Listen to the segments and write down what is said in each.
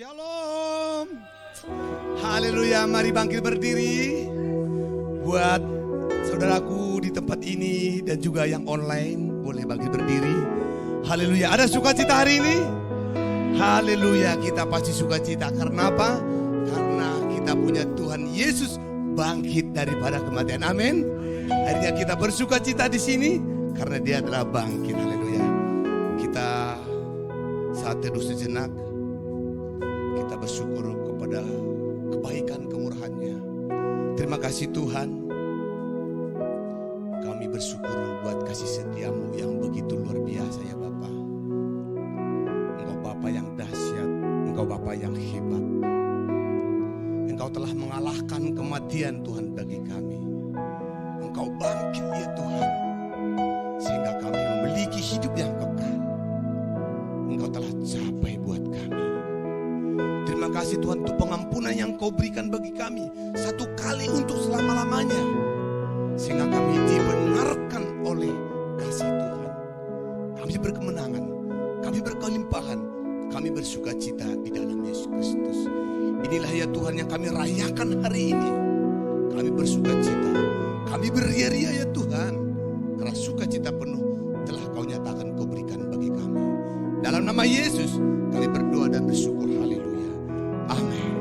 Shalom. Haleluya, mari bangkit berdiri. Buat saudaraku di tempat ini dan juga yang online, boleh bangkit berdiri. Haleluya, ada sukacita hari ini? Haleluya, kita pasti sukacita. Karena apa? Karena kita punya Tuhan Yesus bangkit daripada kematian. Amin. Akhirnya kita bersukacita di sini karena Dia telah bangkit. Haleluya. Kita saat teduh sejenak, kita bersyukur kepada kebaikan kemurahan-Nya. Terima kasih Tuhan. Kami bersyukur buat kasih setia-Mu yang begitu luar biasa ya Bapa. Engkau Bapa yang dahsyat, Engkau Bapa yang hebat. Engkau telah mengalahkan kematian Tuhan bagi kami. Engkau bangkit ya Tuhan, sehingga kami memiliki hidup yang kekal. Engkau telah capai buat kami. Terima kasih Tuhan untuk pengampunan yang Kau berikan bagi kami satu kali untuk selama-lamanya, sehingga kami dibenarkan oleh kasih Tuhan. Kami berkemenangan, kami berkelimpahan, kami bersukacita di dalam Yesus Kristus. Inilah ya Tuhan yang kami rayakan hari ini. Kami bersukacita, kami beria-ria ya Tuhan, karena sukacita penuh telah Kau nyatakan, Kau berikan bagi kami. Dalam nama Yesus kami berdoa dan bersyukur. Haleluya. Amin.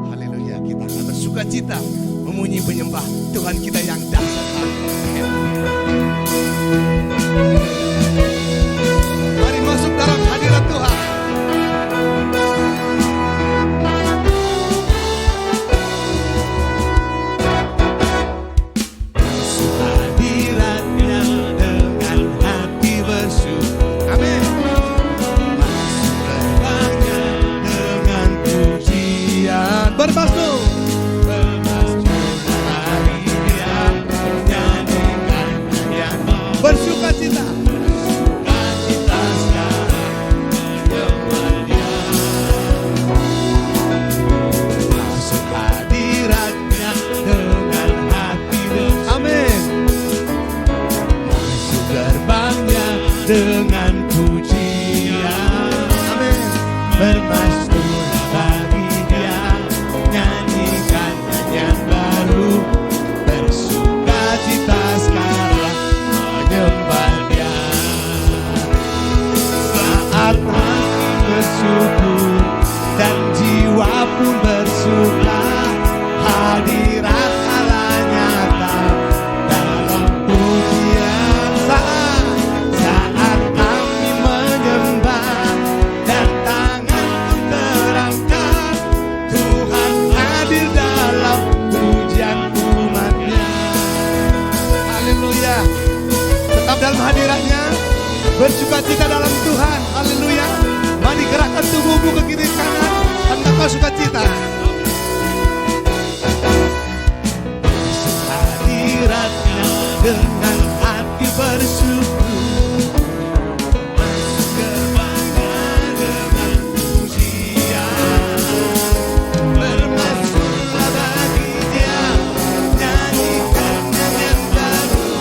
Haleluya. Kita akan bersukacita memuji penyembah Tuhan kita yang dahsyat. Mari masuk dalam hadirat Tuhan. Bersukacita. Masuk hadiratnya dengan hati bersih. Amin. Masuk gerbangnya dengan pujian. Amin. Bermasmur bagi Dia, nyanyikan nyanyian baru. Bersukacita sekarang menyembah Dia. Saat hati bersyukur dan jiwa pun bersuka, hadirat Allah nyata dalam pujian. Saat kami menyembah dan tangan pun terangkat, Tuhan hadir dalam pujian umat-Nya. Haleluya. Tetap dalam hadirat-Nya, bersukacita dalam Tuhan. Haleluya. Mari gerakkan tubuhmu ke kiri kanan tanpa sukacita. Hadirat-Nya dengan hati bersyukur, masuk gerbangnya dengan pujian. Bermasuklah bagi Dia, nyanyikan nyanyian baru.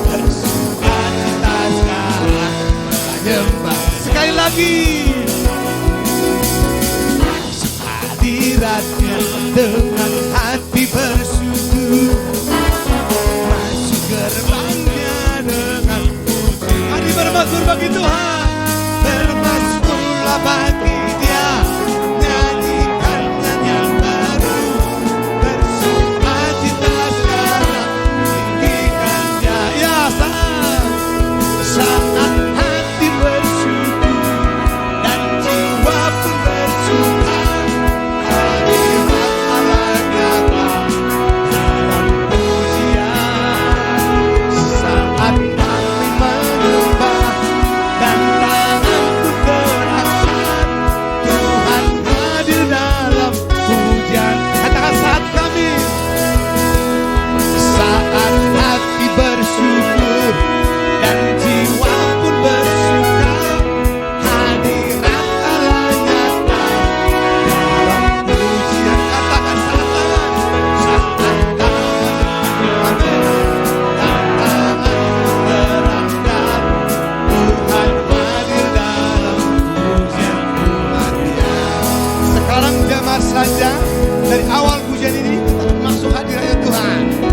Bersukacita sekarang menyembah. Sekali lagi. Masuk hadirat-Nya dengan hati bersyukur, masuk gerbangnya dengan puji. Mari bermasmur bagi Tuhan. Bermasmurlah bagi Dia, nyanyikan nyanyian baru. Bersukacita sekarang, tinggikan Dia. Ya saat hati bersyukur dan jiwa pun bersuka, hadirat Allah nyata dalam pujian. Saat kami menyembah dan tangan pun terangkat, Sekarang jamaah saja dari awal pujian ini tetap masuk hadiratnya Tuhan.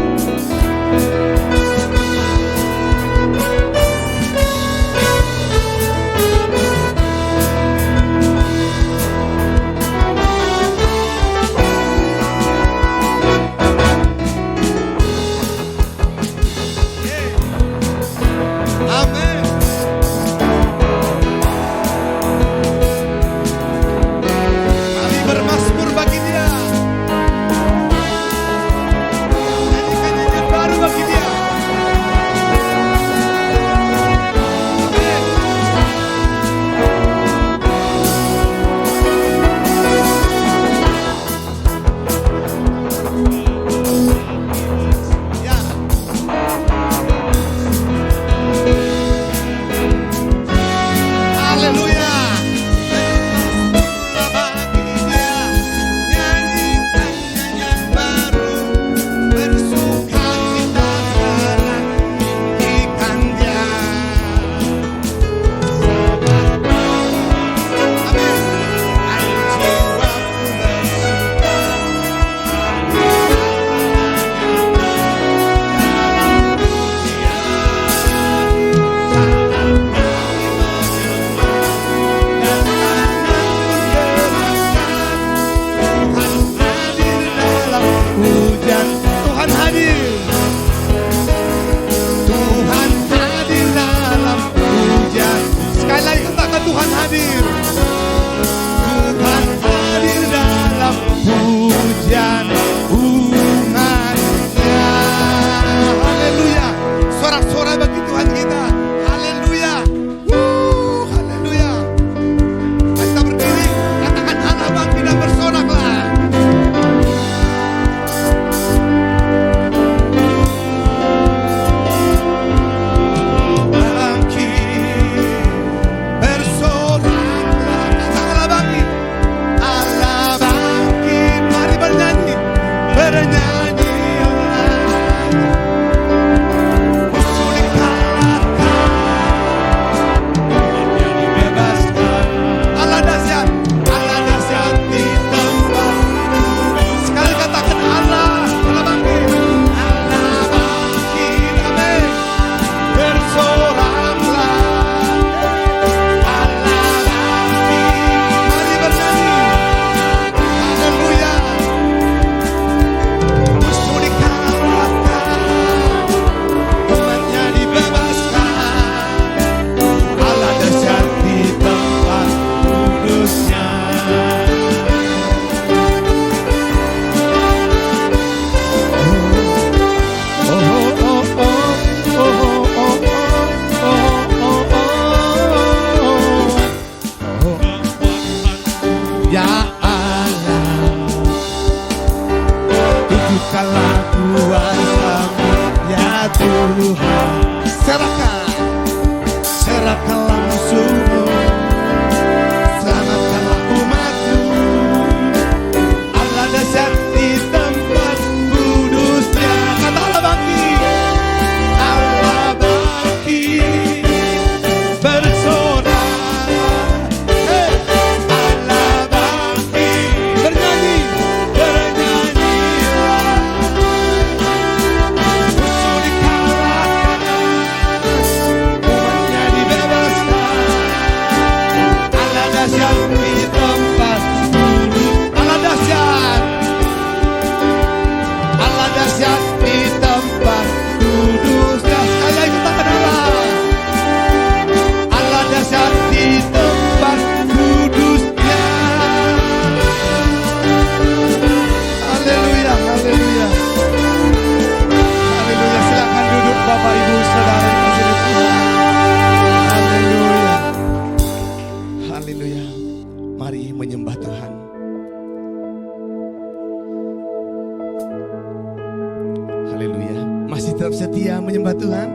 tetap setia menyembah Tuhan.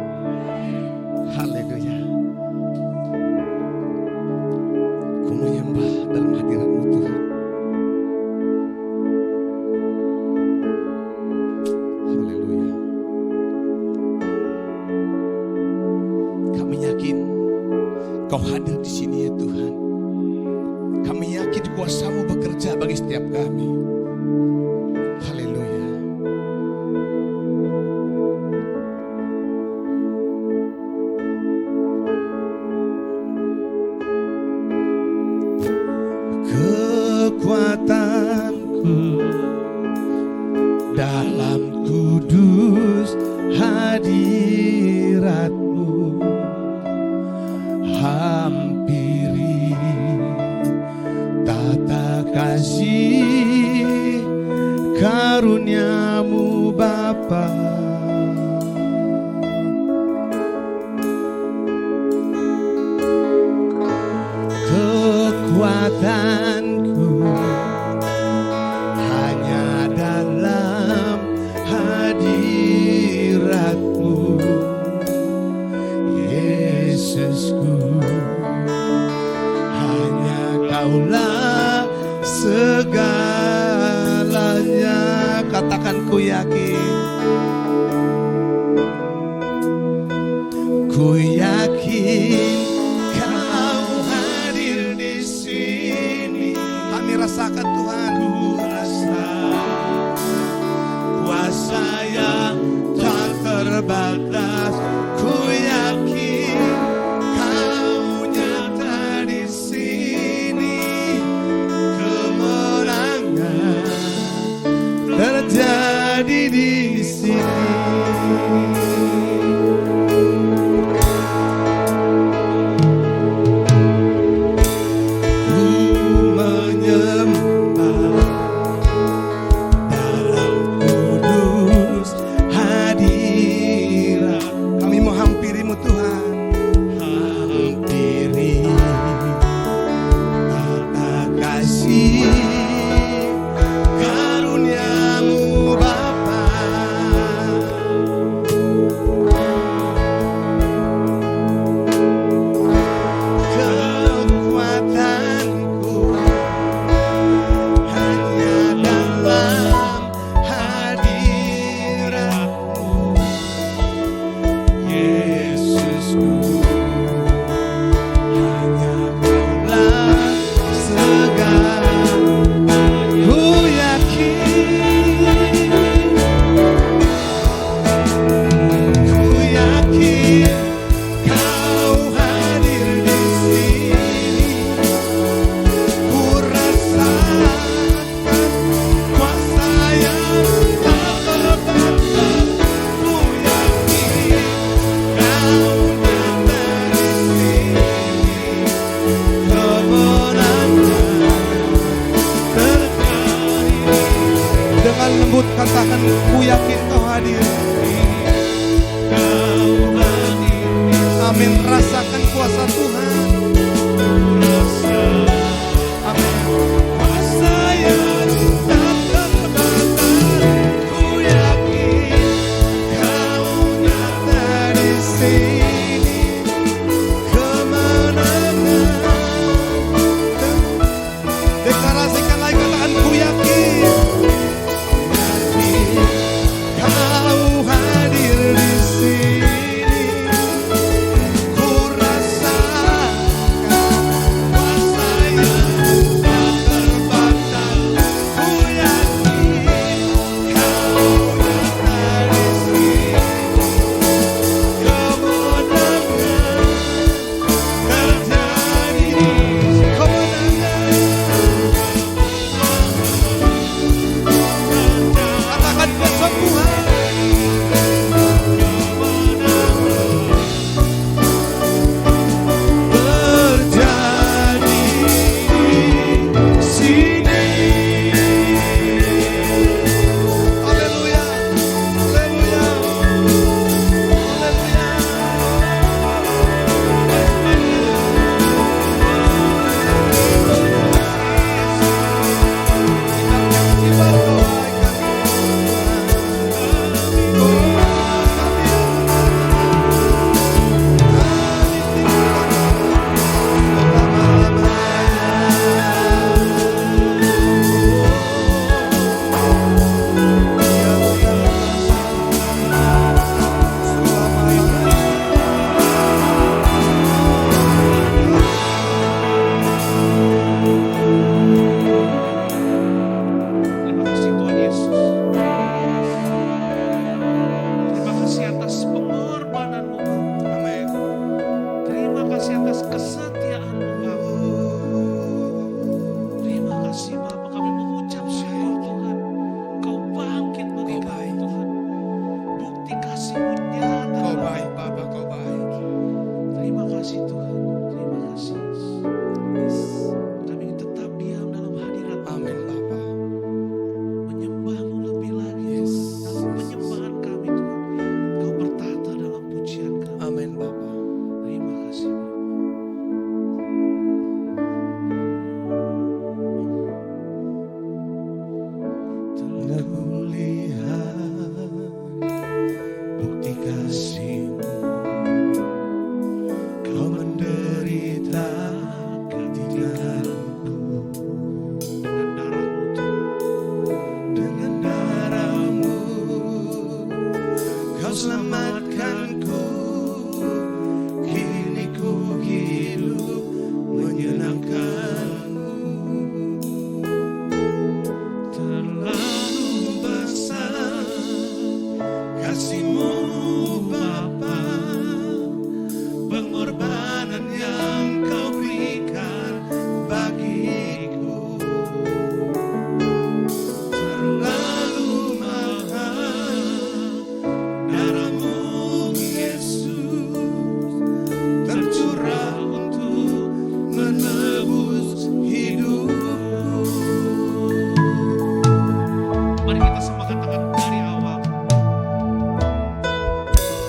Haleluya. Ku menyembah dalam hadirat-Mu Tuhan. Haleluya. Kami yakin Kau hadir di sini ya Tuhan. Kami yakin kuasa-Mu bekerja bagi setiap kami. Haleluya. Kekuatanku dalam kudus hadirat-Mu, hampiri tata kasih karunia-Mu Bapa. Kekuatanku hanya dalam hadirat-Mu, Yesusku. Hanya Kaulah segalanya. Katakan ku yakin. Ku yakin Kau hadir di sini. Kami rasakan Tuhan. Ku rasa kuasa yang tak terbatas. Ku yakin Kau nyata di sini. Kemenangan terjadi di sini. Katakan ku yakin Kau hadir. Amin. Rasakan kuasa Tuhan. Amin. Kuasa yang tak terbatas. Ku yakin Kau nyata di sini. Kemenangan. Deklarasikan lagi, katakan ku yakin. Kau hadir di sini. Ku rasakan kuasa yang tak terbatas. Ku yakin Kau nyata di sini. Kemenangan terjadi. Kemenangan kita semua katakan dari awal.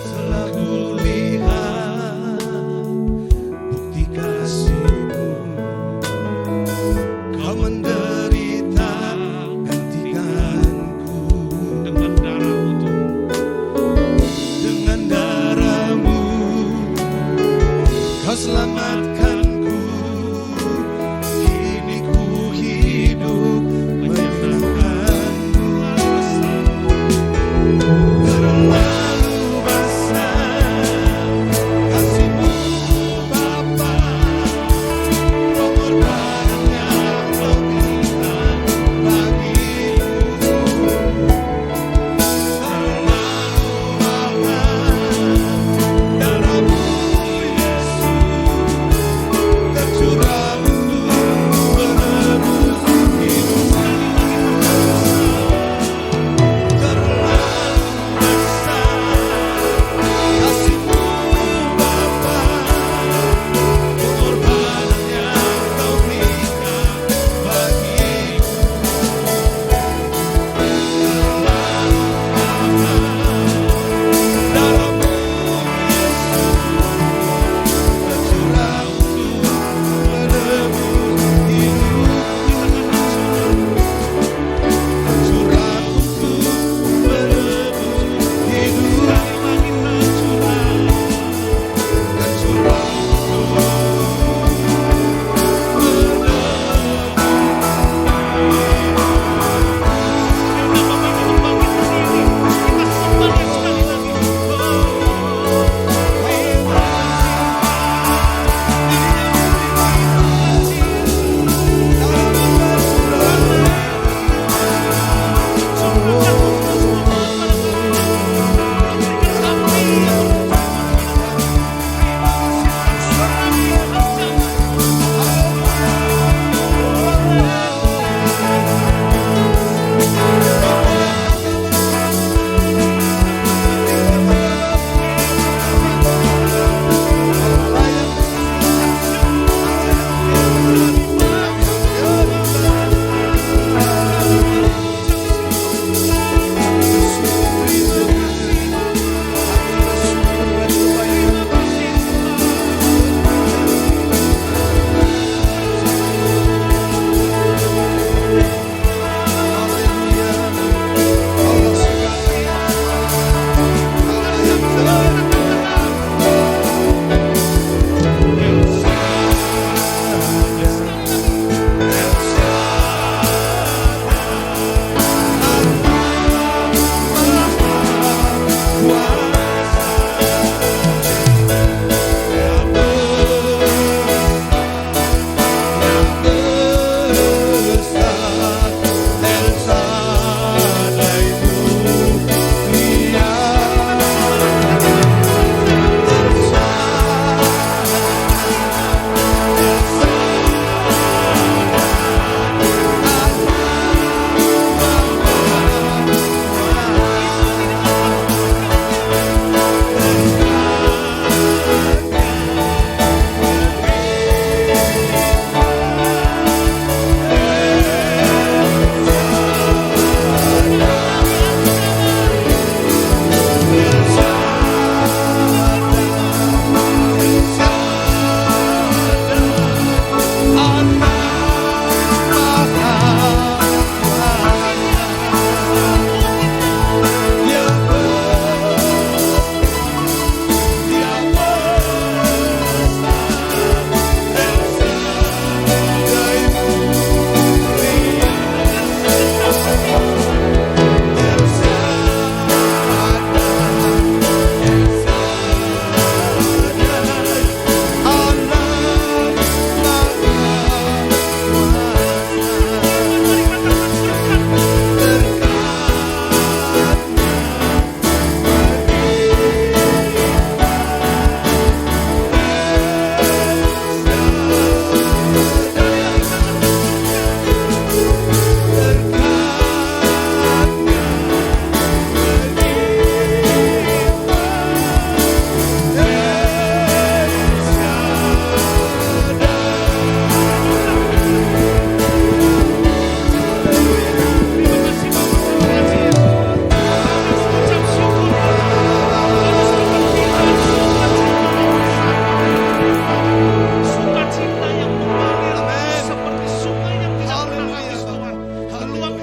Telah kulihat bukti kasih-Mu, Kau menderita gantikanku. Dengan darah-Mu Tuhan, Dengan darah-Mu Kau selamatkanku. Kini ku hidup menyenangkan-Mu.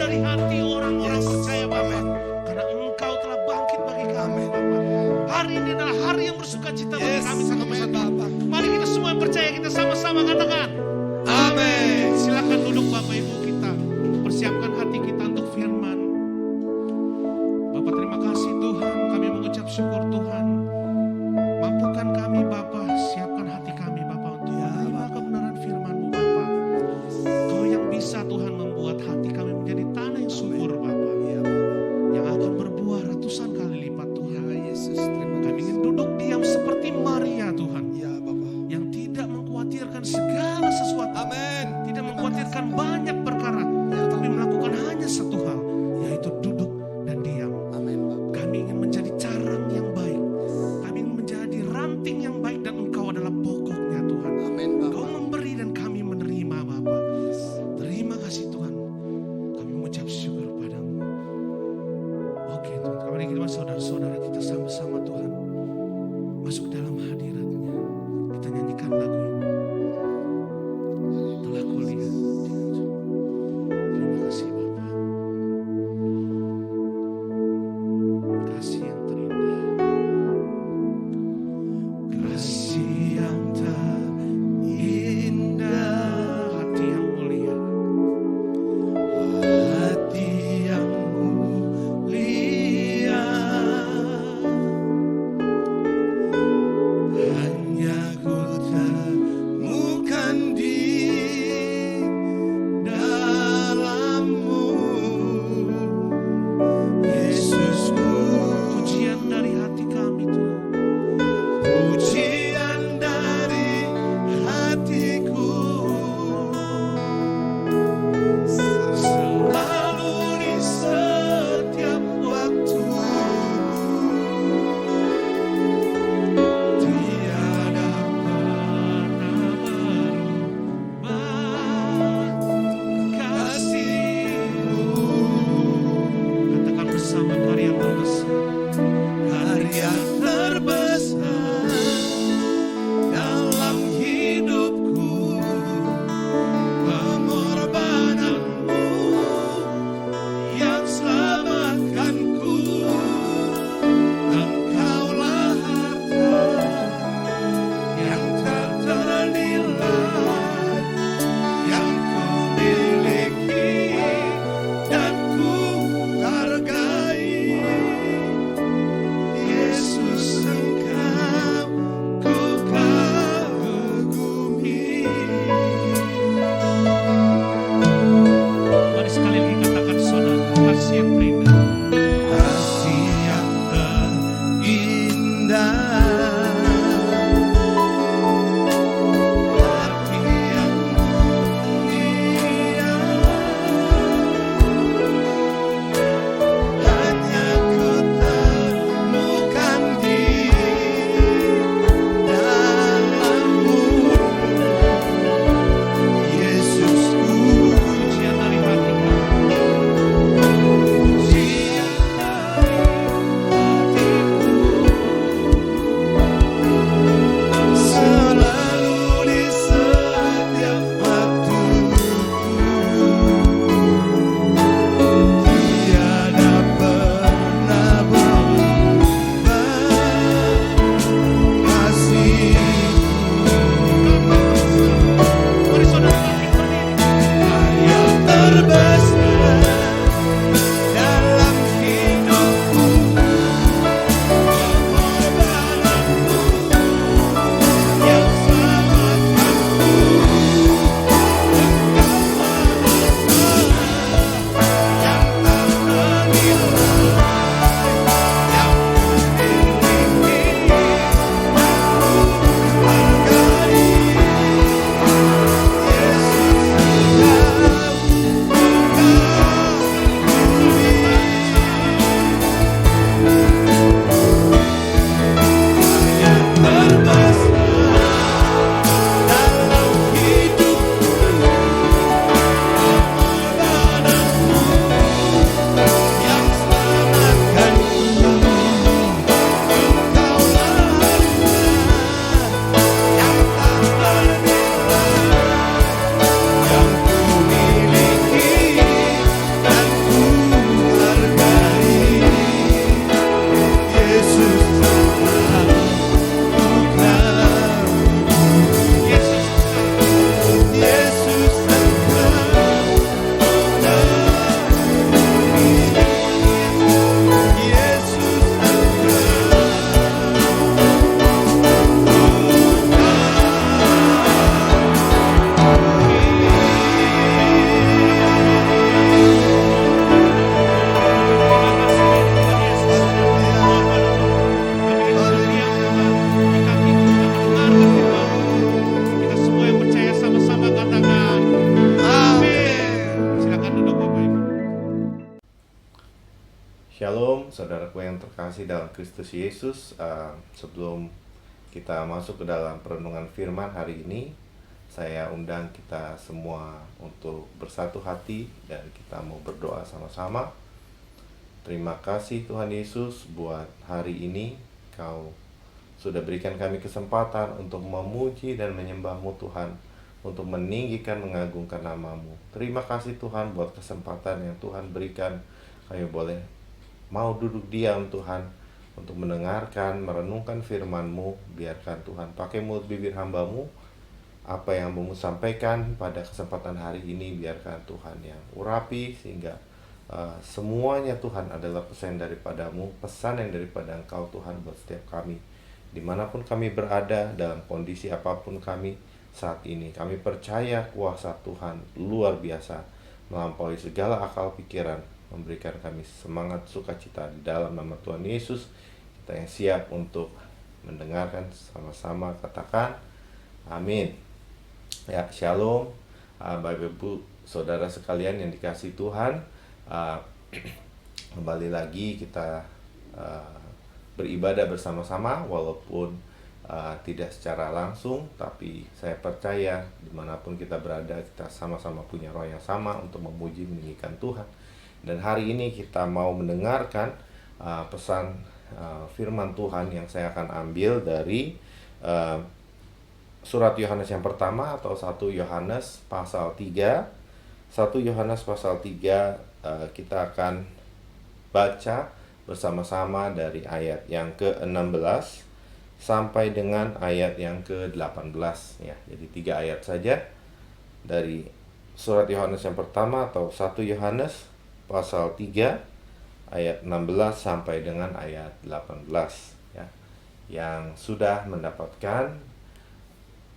dari hati orang-orang percaya Bapa. Karena Engkau telah bangkit bagi kami Bapa. Hari ini adalah hari yang bersukacita bagi kami sama-sama. Mari kita semua yang percaya kita sama-sama katakan amin. Silakan duduk Bapak Ibu kita. Persiapkan hati kita untuk firman. Bapak terima kasih Tuhan. Kami mengucap syukur Tuhan. Mampukan kami Bapa. Siapkan hati kami Bapa untuk menerima kebenaran firman-Mu Bapa. Kau yang bisa Tuhan membuat hati kami menjadi tanah yang subur Bapa. Yang akan berbuah ratusan kali lipat Tuhan. Kami ingin duduk diam seperti Maria Tuhan. Yang tidak mengkhawatirkan segala sesuatu. Tidak mengkhawatirkan banyak perkara. Tapi melakukan hanya satu hal. Yaitu duduk dan diam. Kami ingin menjadi carang yang baik. Kami ingin menjadi ranting yang baik. Dan Engkau adalah pokoknya Tuhan. Engkau memberi dan kami menerima Bapa. Terima kasih Tuhan. Kami mengucap syukur padamu. Oke Tuhan. Kami ingin saudara-saudara kita sama-sama Tuhan. Masuk dalam hadirat-Nya. Kita nyanyikan lagu ini. Telah kulihat. Terima kasih Bapa. Kasih yang terindah. Kasih yang terindah. Hati yang mulia. Hati yang mulia. Shalom, saudaraku yang terkasih dalam Kristus Yesus. Sebelum kita masuk ke dalam perenungan firman hari ini, saya undang kita semua untuk bersatu hati dan kita mau berdoa sama-sama. Terima kasih Tuhan Yesus buat hari ini. Kau sudah berikan kami kesempatan untuk memuji dan menyembah-Mu Tuhan, untuk meninggikan, mengagungkan nama-Mu. Terima kasih Tuhan buat kesempatan yang Tuhan berikan. Kami boleh mau duduk diam Tuhan, untuk mendengarkan, merenungkan firman-Mu. Biarkan Tuhan pakai mulut bibir hamba-Mu, apa yang mau sampaikan pada kesempatan hari ini, biarkan Tuhan yang urapi, sehingga semuanya Tuhan adalah pesan daripada-Mu, pesan yang daripada Engkau Tuhan buat setiap kami. Dimanapun kami berada, dalam kondisi apapun kami saat ini, kami percaya kuasa Tuhan luar biasa, melampaui segala akal pikiran, memberikan kami semangat sukacita di dalam nama Tuhan Yesus. Kita yang siap untuk mendengarkan sama-sama, katakan amin. Ya, shalom Bapak Ibu saudara sekalian yang dikasihi Tuhan. Kembali lagi kita beribadah bersama-sama, walaupun tidak secara langsung, tapi saya percaya dimanapun kita berada, kita sama-sama punya roh yang sama untuk memuji, meninggikan Tuhan. Dan hari ini kita mau mendengarkan pesan firman Tuhan yang saya akan ambil dari surat Yohanes yang pertama, atau 1 Yohanes pasal 3. 1 Yohanes pasal 3, kita akan baca bersama-sama dari ayat yang ke-16 sampai dengan ayat yang ke-18 ya. Jadi 3 ayat saja dari surat Yohanes yang pertama, atau 1 Yohanes pasal 3 ayat 16 sampai dengan ayat 18 ya. Yang sudah mendapatkan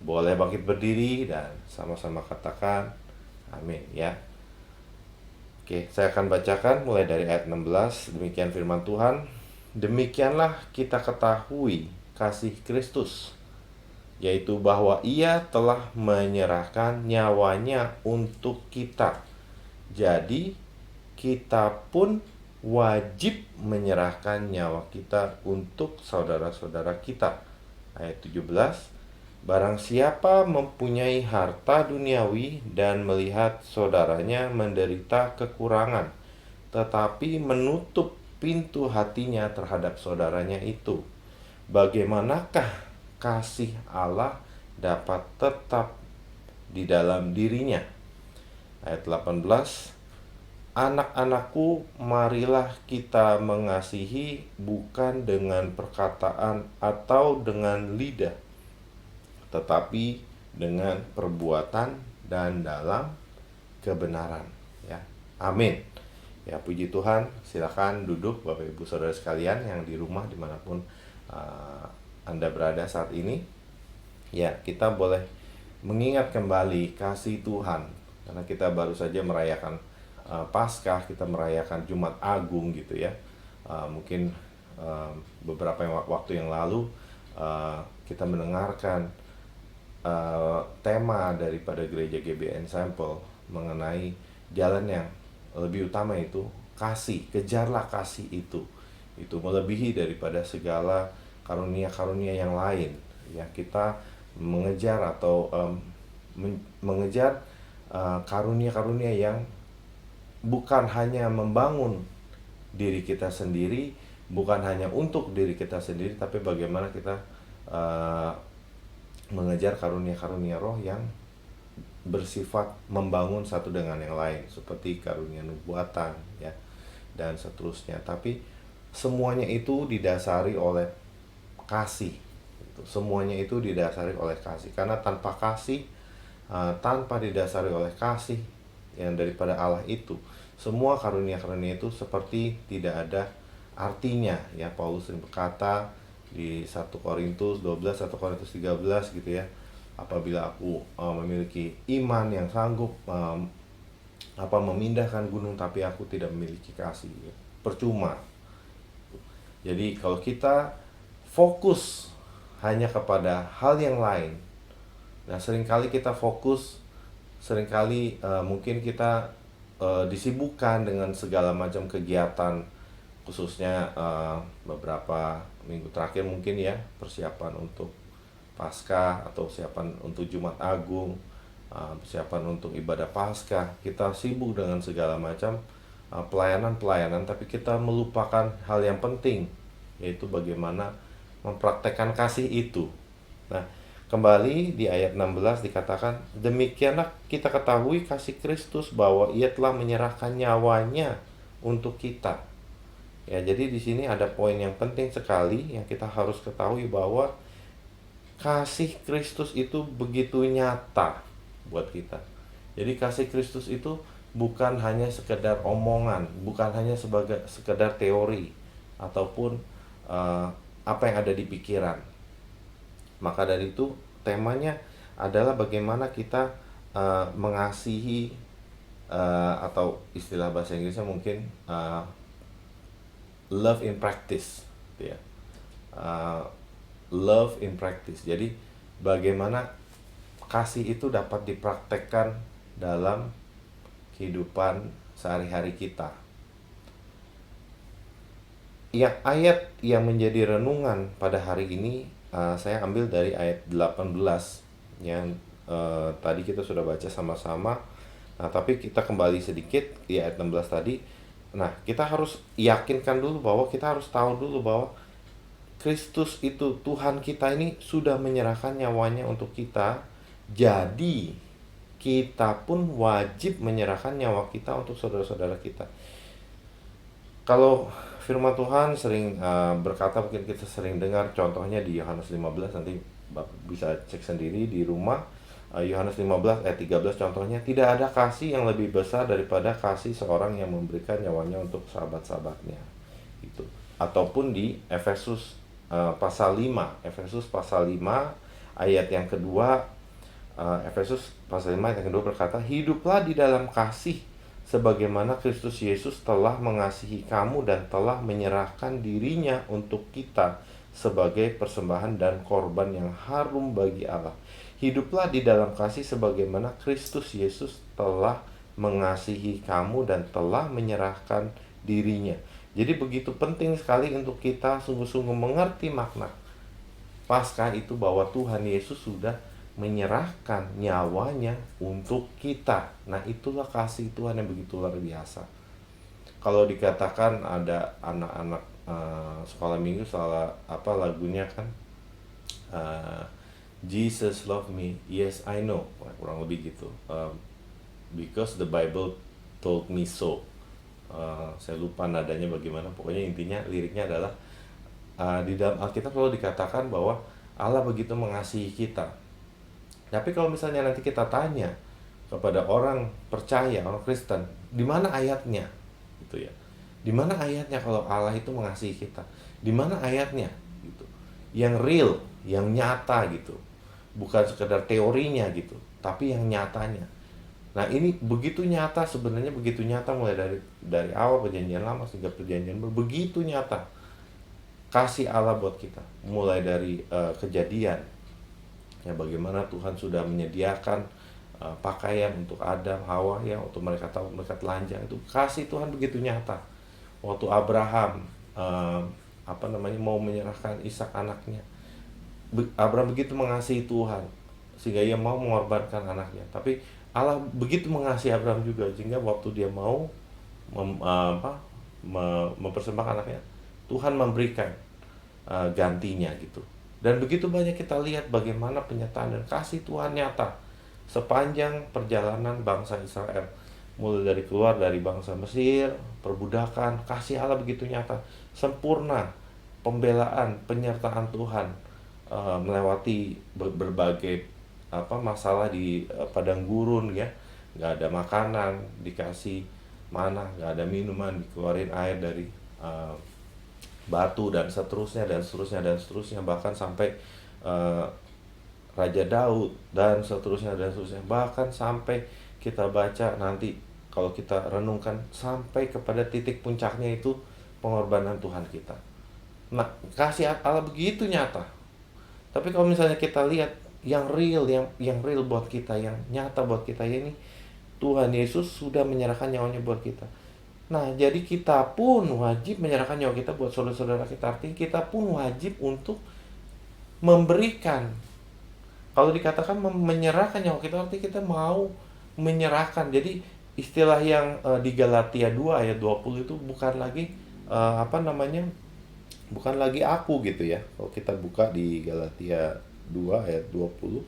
boleh bangkit berdiri dan sama-sama katakan amin ya. Oke, saya akan bacakan mulai dari ayat 16. Demikian firman Tuhan. Demikianlah kita ketahui kasih Kristus, yaitu bahwa Ia telah menyerahkan nyawanya untuk kita. Jadi kita pun wajib menyerahkan nyawa kita untuk saudara-saudara kita. Ayat 17. Barang siapa mempunyai harta duniawi dan melihat saudaranya menderita kekurangan, tetapi menutup pintu hatinya terhadap saudaranya itu, bagaimanakah kasih Allah dapat tetap di dalam dirinya? Ayat 18. Anak-anakku, marilah kita mengasihi bukan dengan perkataan atau dengan lidah, tetapi dengan perbuatan dan dalam kebenaran ya. Amin. Ya, puji Tuhan. Silakan duduk Bapak Ibu Saudara sekalian yang di rumah dimanapun Anda berada saat ini. Ya, kita boleh mengingat kembali kasih Tuhan, karena kita baru saja merayakan Paskah, kita merayakan Jumat Agung gitu ya. Mungkin beberapa waktu yang lalu kita mendengarkan tema daripada gereja GBN Sampel mengenai jalan yang lebih utama, itu kasih. Kejarlah kasih itu melebihi daripada segala karunia-karunia yang lain ya. Kita mengejar atau mengejar karunia-karunia yang bukan hanya membangun diri kita sendiri, bukan hanya untuk diri kita sendiri, tapi bagaimana kita mengejar karunia-karunia roh yang bersifat membangun satu dengan yang lain, seperti karunia nubuatan ya, dan seterusnya. Tapi semuanya itu didasari oleh kasih. Semuanya itu didasari oleh kasih, karena tanpa kasih, tanpa didasari oleh kasih yang daripada Allah itu, semua karunia-karunia itu seperti tidak ada artinya ya. Paulus berkata di 1 Korintus 12, 1 Korintus 13 gitu ya, apabila aku memiliki iman yang sanggup memindahkan gunung, tapi aku tidak memiliki kasih, percuma. Jadi kalau kita fokus hanya kepada hal yang lain, nah seringkali kita fokus, seringkali mungkin kita disibukkan dengan segala macam kegiatan khususnya beberapa minggu terakhir mungkin ya, persiapan untuk Paskah atau persiapan untuk Jumat Agung, persiapan untuk ibadah Paskah. Kita sibuk dengan segala macam pelayanan-pelayanan, tapi kita melupakan hal yang penting, yaitu bagaimana mempraktekkan kasih itu. Nah, kembali di ayat 16 dikatakan, demikianlah kita ketahui kasih Kristus, bahwa Ia telah menyerahkan nyawanya untuk kita. Ya, jadi di sini ada poin yang penting sekali yang kita harus ketahui, bahwa kasih Kristus itu begitu nyata buat kita. Jadi kasih Kristus itu bukan hanya sekedar omongan, bukan hanya sekedar teori ataupun apa yang ada di pikiran. Maka dari itu temanya adalah bagaimana kita mengasihi, atau istilah bahasa Inggrisnya mungkin love in practice, gitu ya. Love in practice. Jadi bagaimana kasih itu dapat dipraktekkan dalam kehidupan sehari-hari kita. Ya, ayat yang menjadi renungan pada hari ini saya ambil dari ayat 18 yang tadi kita sudah baca sama-sama. Nah, tapi kita kembali sedikit di ayat 16 tadi. Nah, kita harus yakinkan dulu bahwa kita harus tahu dulu bahwa Kristus itu, Tuhan kita ini sudah menyerahkan nyawanya untuk kita. Jadi kita pun wajib menyerahkan nyawa kita untuk saudara-saudara kita. Kalau firman Tuhan sering berkata, mungkin kita sering dengar, contohnya di Yohanes 15, nanti Bapak bisa cek sendiri di rumah. Yohanes 15 ayat 13 contohnya, tidak ada kasih yang lebih besar daripada kasih seorang yang memberikan nyawanya untuk sahabat-sahabatnya. Itu. Ataupun di Efesus pasal 5, Efesus pasal 5 ayat yang kedua, Efesus pasal 5 ayat yang kedua berkata, hiduplah di dalam kasih sebagaimana Kristus Yesus telah mengasihi kamu dan telah menyerahkan dirinya untuk kita sebagai persembahan dan korban yang harum bagi Allah. Hiduplah di dalam kasih sebagaimana Kristus Yesus telah mengasihi kamu dan telah menyerahkan dirinya. Jadi begitu penting sekali untuk kita sungguh-sungguh mengerti makna Paskah itu, bahwa Tuhan Yesus sudah menyerahkan nyawanya untuk kita. Nah, itulah kasih Tuhan yang begitu luar biasa. Kalau dikatakan ada anak-anak sekolah minggu salah apa lagunya kan, Jesus love me, yes I know, kurang lebih gitu, because the Bible told me so. Saya lupa nadanya bagaimana, pokoknya intinya liriknya adalah di dalam Alkitab selalu dikatakan bahwa Allah begitu mengasihi kita. Tapi kalau misalnya nanti kita tanya kepada orang percaya, orang Kristen, di mana ayatnya? Gitu ya. Di mana ayatnya kalau Allah itu mengasihi kita? Di mana ayatnya? Gitu. Yang real, yang nyata gitu. Bukan sekedar teorinya gitu, tapi yang nyatanya. Nah, ini begitu nyata, sebenarnya begitu nyata mulai dari awal perjanjian lama hingga perjanjian baru, begitu nyata kasih Allah buat kita. Mulai dari Kejadian, ya, bagaimana Tuhan sudah menyediakan pakaian untuk Adam, Hawa, ya, untuk mereka tahu mereka telanjang. Itu kasih Tuhan begitu nyata. Waktu Abraham mau menyerahkan Ishak anaknya, Abraham begitu mengasihi Tuhan sehingga ia mau mengorbankan anaknya. Tapi Allah begitu mengasihi Abraham juga sehingga waktu dia mau mempersembahkan anaknya, Tuhan memberikan gantinya gitu. Dan begitu banyak kita lihat bagaimana penyataan dan kasih Tuhan nyata sepanjang perjalanan bangsa Israel, mulai dari keluar dari bangsa Mesir, perbudakan, kasih Allah begitu nyata, sempurna, pembelaan, penyertaan Tuhan melewati berbagai masalah di padang gurun, ya, nggak ada makanan, dikasih mana, nggak ada minuman, dikeluarin air dari batu dan seterusnya dan seterusnya dan seterusnya, bahkan sampai Raja Daud dan seterusnya dan seterusnya, bahkan sampai kita baca nanti kalau kita renungkan sampai kepada titik puncaknya itu pengorbanan Tuhan kita. Nah, kasih Allah begitu nyata. Tapi kalau misalnya kita lihat yang real, yang real buat kita, yang nyata buat kita ini, Tuhan Yesus sudah menyerahkan nyawanya buat kita. Nah, jadi kita pun wajib menyerahkan nyawa kita buat saudara-saudara kita. Artinya kita pun wajib untuk memberikan. Kalau dikatakan menyerahkan nyawa kita, artinya kita mau menyerahkan. Jadi istilah yang di Galatia 2 ayat 20 itu bukan lagi bukan lagi aku gitu ya. Kalau kita buka di Galatia 2 ayat 20,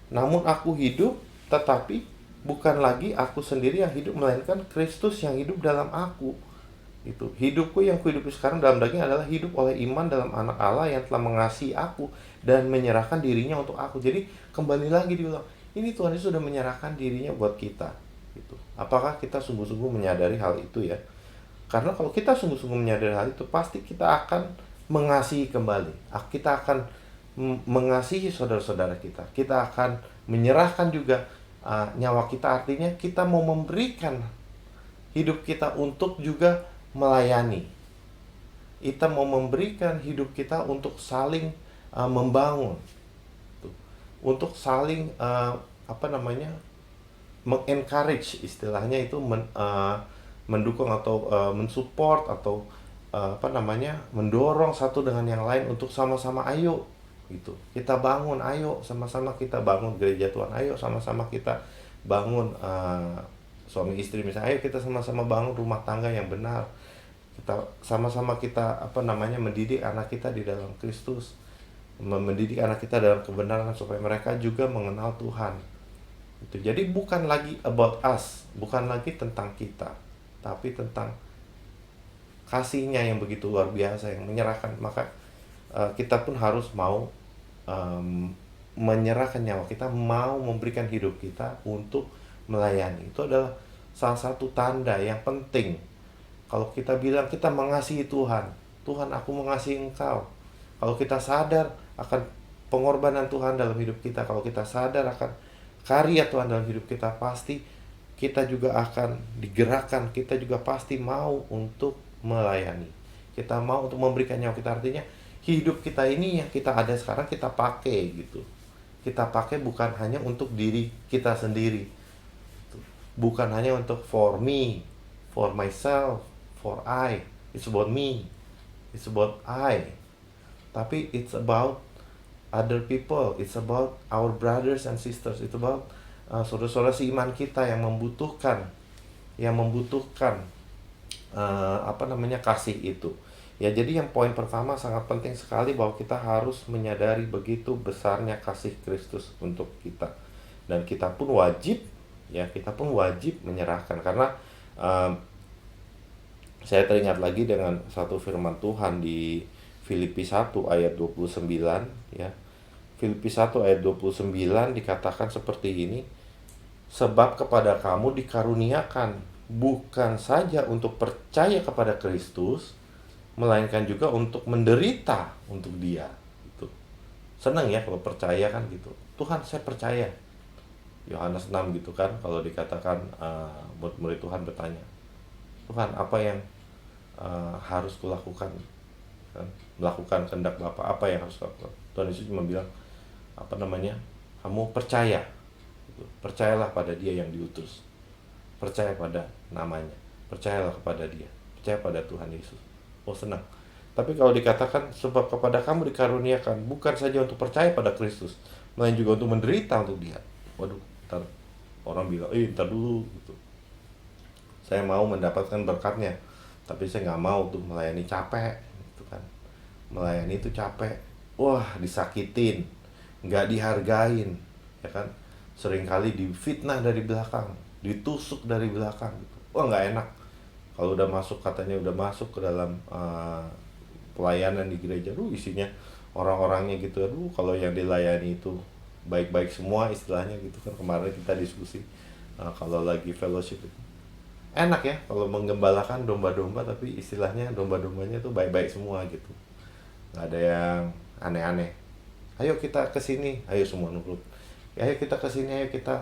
namun aku hidup, tetapi bukan lagi aku sendiri yang hidup, melainkan Kristus yang hidup dalam aku. Itu hidupku yang kuhidupi sekarang dalam daging adalah hidup oleh iman dalam Anak Allah yang telah mengasihi aku dan menyerahkan dirinya untuk aku. Jadi kembali lagi diulang, ini Tuhan Yesus sudah menyerahkan dirinya buat kita. Gitu. Apakah kita sungguh-sungguh menyadari hal itu ya? Karena kalau kita sungguh-sungguh menyadari hal itu, pasti kita akan mengasihi kembali. Kita akan mengasihi saudara-saudara kita. Kita akan menyerahkan juga nyawa kita, artinya kita mau memberikan hidup kita untuk juga melayani. Kita mau memberikan hidup kita untuk saling membangun, untuk saling mengencourage, istilahnya itu mendukung atau mensupport atau mendorong satu dengan yang lain untuk sama-sama ayo gitu. Kita bangun, ayo sama-sama kita bangun gereja Tuhan, ayo sama-sama kita bangun suami istri misalnya, ayo kita sama-sama bangun rumah tangga yang benar. Kita sama-sama kita mendidik anak kita di dalam Kristus, mendidik anak kita dalam kebenaran supaya mereka juga mengenal Tuhan. Itu. Jadi bukan lagi about us, bukan lagi tentang kita, tapi tentang kasihnya yang begitu luar biasa yang menyerahkan. Maka kita pun harus mau menyerahkan nyawa kita, mau memberikan hidup kita untuk melayani. Itu adalah salah satu tanda yang penting. Kalau kita bilang kita mengasihi Tuhan, Tuhan aku mengasihi Engkau. Kalau kita sadar akan pengorbanan Tuhan dalam hidup kita, kalau kita sadar akan karya Tuhan dalam hidup kita, pasti kita juga akan digerakkan, kita juga pasti mau untuk melayani. Kita mau untuk memberikan nyawa kita, artinya hidup kita ini yang kita ada sekarang kita pakai gitu. Kita pakai bukan hanya untuk diri kita sendiri. Bukan hanya untuk for me, for myself, for I. It's about me. It's about I. Tapi it's about other people. It's about our brothers and sisters. It's about saudara-saudara seiman kita yang membutuhkan kasih itu. Ya, jadi yang poin pertama sangat penting sekali bahwa kita harus menyadari begitu besarnya kasih Kristus untuk kita. Dan kita pun wajib menyerahkan. Karena saya teringat lagi dengan satu firman Tuhan di Filipi 1 ayat 29 ya. Filipi 1 ayat 29 dikatakan seperti ini, sebab kepada kamu dikaruniakan bukan saja untuk percaya kepada Kristus, melainkan juga untuk menderita untuk Dia. Itu senang ya kalau percaya kan gitu. Tuhan, saya percaya. Yohanes 6 gitu kan, kalau dikatakan murid-murid Tuhan bertanya, Tuhan, apa yang harus kulakukan? Kan? Melakukan kehendak Bapa, apa yang harus kulakukan? Tuhan Yesus cuma bilang, kamu percaya. Gitu. Percayalah pada Dia yang diutus. Percaya pada namanya. Percayalah kepada Dia. Percaya pada Tuhan Yesus. Oh, senang. Tapi kalau dikatakan sebab kepada kamu dikaruniakan bukan saja untuk percaya pada Kristus, melainkan juga untuk menderita untuk Dia. Waduh, ntar orang bilang, ntar dulu gitu. Saya mau mendapatkan berkatnya, tapi saya nggak mau tuh melayani capek, gitu kan. Melayani itu capek. Wah, disakitin, nggak dihargain, ya kan. Seringkali difitnah dari belakang, ditusuk dari belakang, gitu. Wah, nggak enak. Kalau udah masuk, katanya udah masuk ke dalam pelayanan di gereja, isinya orang-orangnya gitu. Kalau yang dilayani itu baik-baik semua istilahnya gitu kan. Kemarin kita diskusi kalau lagi fellowship itu enak ya kalau menggembalakan domba-domba, tapi istilahnya domba-dombanya tuh baik-baik semua gitu, nggak ada yang aneh-aneh. Ayo kita kesini, ayo semua nurut. Ayo kita kesini, ayo kita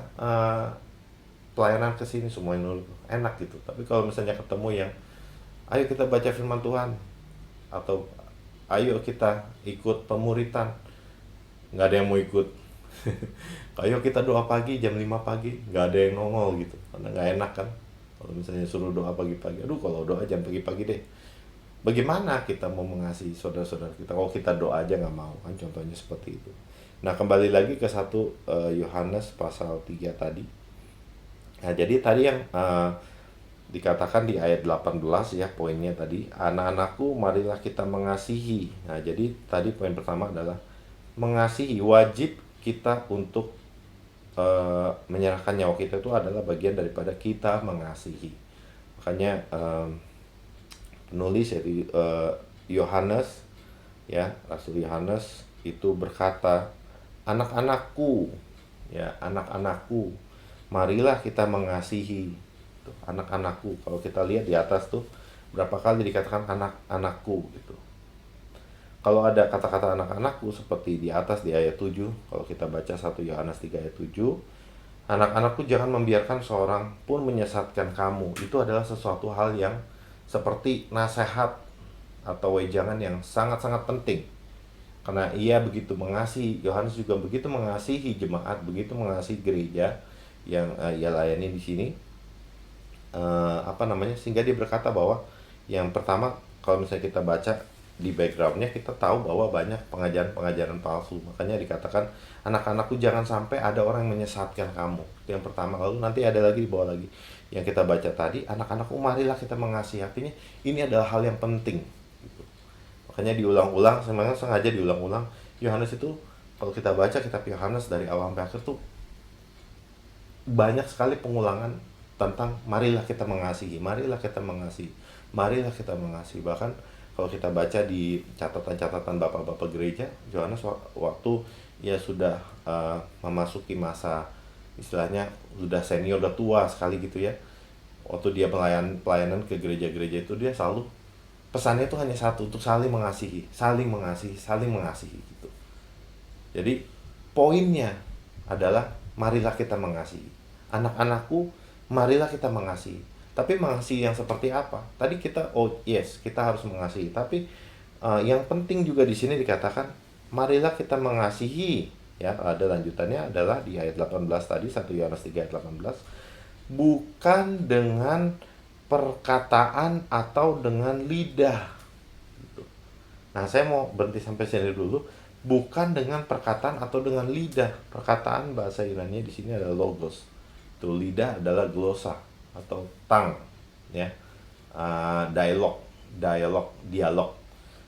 pelayanan kesini, semua nurut, enak gitu. Tapi kalau misalnya ketemu yang ayo kita baca firman Tuhan, atau ayo kita ikut pemuritan, nggak ada yang mau ikut. Ayo kita doa pagi jam 5 pagi, nggak ada yang nongol gitu, karena nggak enak kan. Kalau misalnya suruh doa pagi-pagi, aduh kalau doa jangan pagi-pagi deh. Bagaimana kita mau mengasihi saudara-saudara kita kalau kita doa aja nggak mau, kan contohnya seperti itu. Nah, kembali lagi ke 1 Yohanes pasal 3 tadi. Nah, jadi tadi yang dikatakan di ayat 18 ya, poinnya tadi, anak-anakku marilah kita mengasihi. Nah, jadi tadi poin pertama adalah mengasihi, wajib kita untuk menyerahkan nyawa kita itu adalah bagian daripada kita mengasihi. Makanya penulis yaitu Yohanes ya, Rasul Yohanes itu berkata, anak-anakku ya, anak-anakku marilah kita mengasihi. Tuh, anak-anakku, kalau kita lihat di atas tuh berapa kali dikatakan anak-anakku gitu. Kalau ada kata-kata anak-anakku seperti di atas di ayat 7, kalau kita baca 1 Yohanes 3 ayat 7, anak-anakku jangan membiarkan seorang pun menyesatkan kamu. Itu adalah sesuatu hal yang seperti nasihat atau wejangan yang sangat-sangat penting. Karena ia begitu mengasihi, Yohanes juga begitu mengasihi jemaat, begitu mengasihi gereja yang ia layani di sini. Sehingga dia berkata bahwa yang pertama, kalau misalnya kita baca di backgroundnya, kita tahu bahwa banyak pengajaran-pengajaran palsu. Makanya dikatakan, anak-anakku jangan sampai ada orang yang menyesatkan kamu. Itu yang pertama. Lalu nanti ada lagi di bawah lagi yang kita baca tadi, anak-anakku marilah kita mengasihi. Artinya ini adalah hal yang penting gitu. Makanya diulang-ulang, sebenarnya sengaja diulang-ulang. Yohanes itu, kalau kita baca kitab Yohanes dari awal sampai akhir tuh banyak sekali pengulangan tentang marilah kita mengasihi, marilah kita mengasihi, marilah kita mengasihi. Bahkan kalau kita baca di catatan-catatan bapak-bapak gereja, Yohanes waktu ya sudah memasuki masa, istilahnya sudah senior, udah tua sekali gitu ya, waktu dia pelayanan ke gereja-gereja itu, dia selalu pesannya itu hanya satu, untuk saling mengasihi, saling mengasihi, saling mengasihi gitu. Jadi poinnya adalah marilah kita mengasihi. Anak-anakku, marilah kita mengasihi. Tapi mengasihi yang seperti apa? Tadi kita kita harus mengasihi. Tapi yang penting juga di sini dikatakan marilah kita mengasihi. Ya, ada lanjutannya adalah di ayat 18 tadi, 1 Yohanes 3 ayat 18. Bukan dengan perkataan atau dengan lidah. Gitu. Nah, saya mau berhenti sampai sini dulu. Bukan dengan perkataan atau dengan lidah. Perkataan bahasa Yunani di sini adalah logos. Itu lidah adalah glosa atau tongue ya, dialog.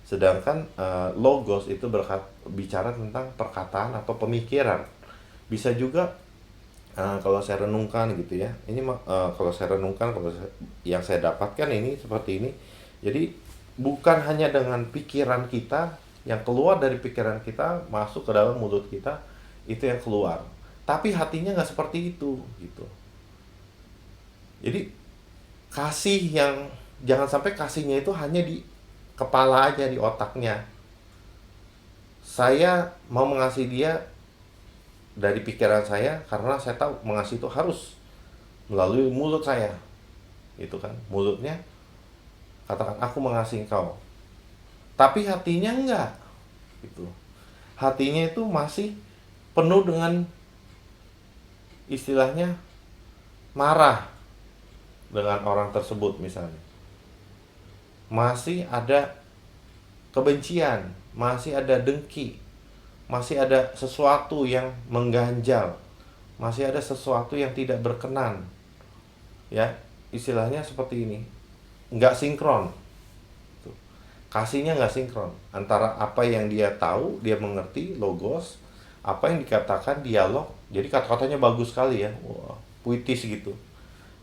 Sedangkan logos itu bicara tentang perkataan atau pemikiran. Bisa juga kalau saya renungkan gitu ya, ini kalau saya renungkan, yang saya dapatkan ini seperti ini. Jadi bukan hanya dengan pikiran kita, yang keluar dari pikiran kita masuk ke dalam mulut kita, itu yang keluar, tapi hatinya nggak seperti itu gitu. Jadi kasih yang jangan sampai kasihnya itu hanya di kepala aja, di otaknya. Saya mau mengasihi dia dari pikiran saya karena saya tahu mengasihi itu harus melalui mulut saya. Itu kan, mulutnya katakan aku mengasihi engkau. Tapi hatinya enggak. Gitu. Hatinya itu masih penuh dengan istilahnya marah dengan orang tersebut misalnya. Masih ada kebencian, masih ada dengki, masih ada sesuatu yang mengganjal, masih ada sesuatu yang tidak berkenan. Ya, istilahnya seperti ini. Nggak sinkron. Kasihnya nggak sinkron antara apa yang dia tahu, dia mengerti, logos, apa yang dikatakan, dialog. Jadi kata-katanya bagus sekali ya. Wah, puitis gitu.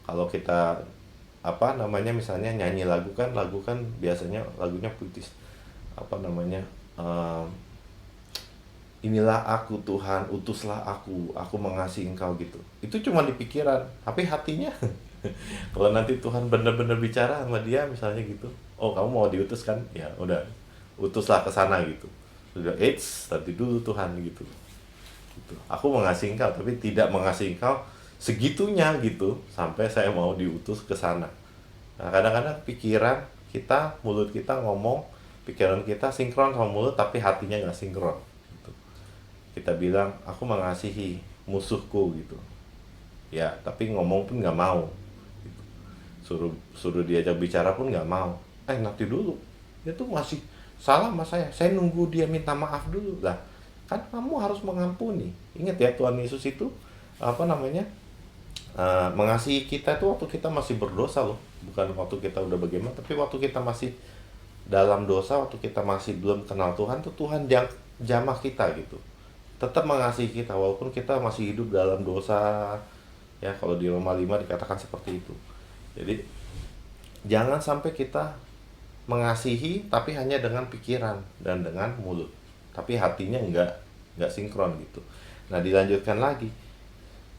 Kalau kita misalnya nyanyi lagu kan biasanya lagunya puitis. Inilah aku Tuhan, utuslah aku mengasihi engkau gitu. Itu cuma di pikiran, tapi hatinya kalau nanti Tuhan benar-benar bicara sama dia misalnya gitu, oh kamu mau diutus kan, ya udah utuslah ke sana gitu. Sudah, tadi dulu Tuhan gitu. Aku mengasihi engkau, tapi tidak mengasihi engkau segitunya gitu sampai saya mau diutus ke sana. Nah, kadang-kadang pikiran kita, mulut kita ngomong, pikiran kita sinkron sama mulut, tapi hatinya nggak sinkron. Gitu. Kita bilang aku mengasihi musuhku gitu, ya tapi ngomong pun nggak mau. Gitu. suruh diajak bicara pun nggak mau. Nanti dulu, dia tuh masih salah sama saya nunggu dia minta maaf dulu lah. Kan kamu harus mengampuni. Ingat ya, Tuhan Yesus itu mengasihi kita tuh waktu kita masih berdosa loh, bukan waktu kita udah bagaimana, tapi waktu kita masih dalam dosa, waktu kita masih belum kenal Tuhan tuh Tuhan jamah kita gitu, tetap mengasihi kita walaupun kita masih hidup dalam dosa ya. Kalau di Roma 5 dikatakan seperti itu. Jadi jangan sampai kita mengasihi tapi hanya dengan pikiran dan dengan mulut, tapi hatinya enggak sinkron gitu. Nah, dilanjutkan lagi,